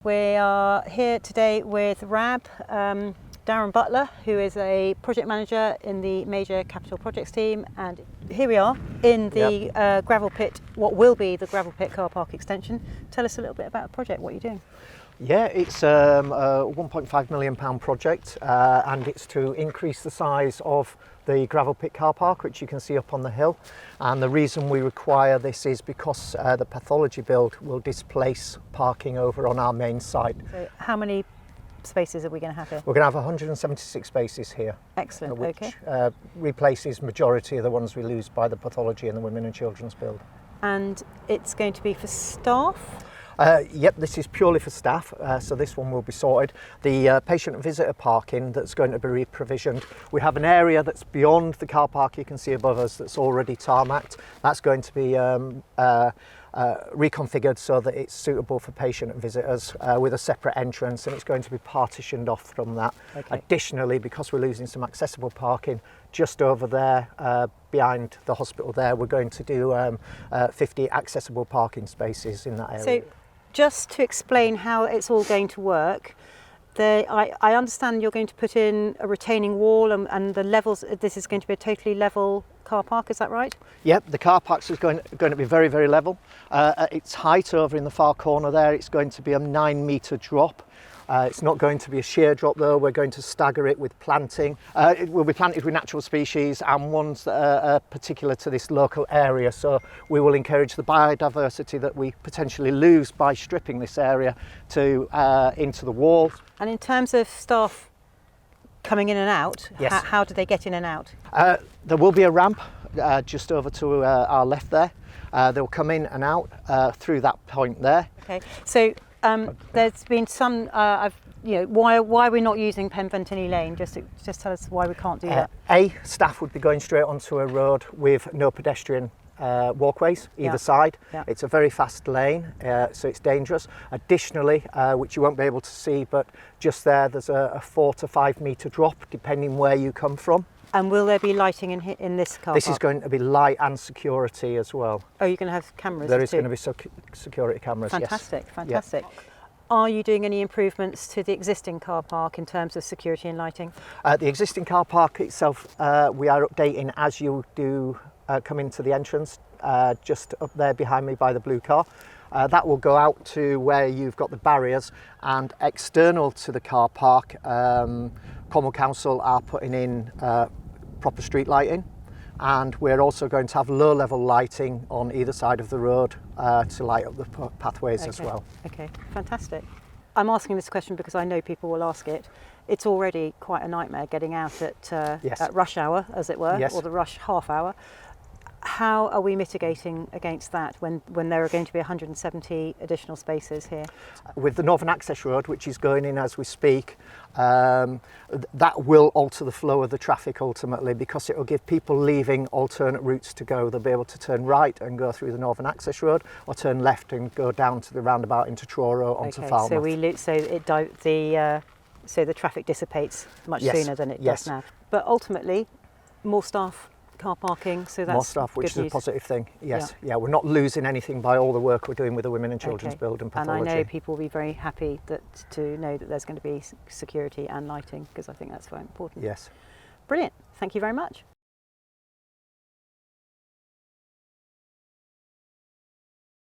We are here today with RAB, Darren Butler, who is a project manager in the major capital projects team, and here we are in the gravel pit, what will be the gravel pit car park extension. Tell us a little bit about the project, what you're doing. Yeah, it's a £1.5 million project and it's to increase the size of the gravel pit car park, which you can see up on the hill. And the reason we require this is because the pathology build will displace parking over on our main site. So how many spaces are we going to have here? We're going to have 176 spaces here. Excellent, which, okay. Replaces majority of the ones we lose by the pathology and the women and children's build. And it's going to be for staff? Yep, this is purely for staff, so this one will be sorted. The patient and visitor parking that's going to be re-provisioned. We have an area that's beyond the car park you can see above us that's already tarmacked. That's going to be reconfigured so that it's suitable for patient and visitors with a separate entrance, and it's going to be partitioned off from that. Okay. Additionally, because we're losing some accessible parking just over there behind the hospital there, we're going to do 50 accessible parking spaces in that area. So, just to explain how it's all going to work, I understand you're going to put in a retaining wall and the levels, this is going to be a totally level car park, is that right? Yep, the car park is going to be very, very level. At its height over in the far corner there, it's going to be a 9-metre drop. It's not going to be a sheer drop though, we're going to stagger it with planting. It will be planted with natural species and ones that are particular to this local area, so we will encourage the biodiversity that we potentially lose by stripping this area to into the wall. And in terms of staff coming in and out, yes. How do they get in and out? There will be a ramp just over to our left there. They'll come in and out through that point there. Okay, so there's been some, why are we not using Penventony Lane? Just tell us why we can't do that. Staff would be going straight onto a road with no pedestrian walkways either side. Yeah. It's a very fast lane, so it's dangerous. Additionally, which you won't be able to see, but just there's a 4 to 5 metre drop depending where you come from. And will there be lighting in this car park? This is going to be light and security as well. Oh, you're going to have cameras There is going to be security cameras, fantastic, yes. Fantastic. Yep. Are you doing any improvements to the existing car park in terms of security and lighting? The existing car park itself, we are updating as you do come into the entrance, just up there behind me by the blue car. That will go out to where you've got the barriers, and external to the car park, Cornwall Council are putting in proper street lighting, and we're also going to have low level lighting on either side of the road to light up the pathways as well. Okay, fantastic. I'm asking this question because I know people will ask it. It's already quite a nightmare getting out at rush hour, as it were, or the rush half hour. How are we mitigating against that when there are going to be 170 additional spaces here? With the Northern Access Road, which is going in as we speak, that will alter the flow of the traffic ultimately, because it will give people leaving alternate routes to go. They'll be able to turn right and go through the Northern Access Road, or turn left and go down to the roundabout into Truro onto Falmouth. So the traffic dissipates much sooner than it does now. But ultimately, more staff, car parking, so that's more staff, which is a positive thing. Yes, yeah, we're not losing anything by all the work we're doing with the women and children's build and pathology. And I know people will be very happy to know that there's going to be security and lighting, because I think that's very important. Yes. Brilliant. Thank you very much.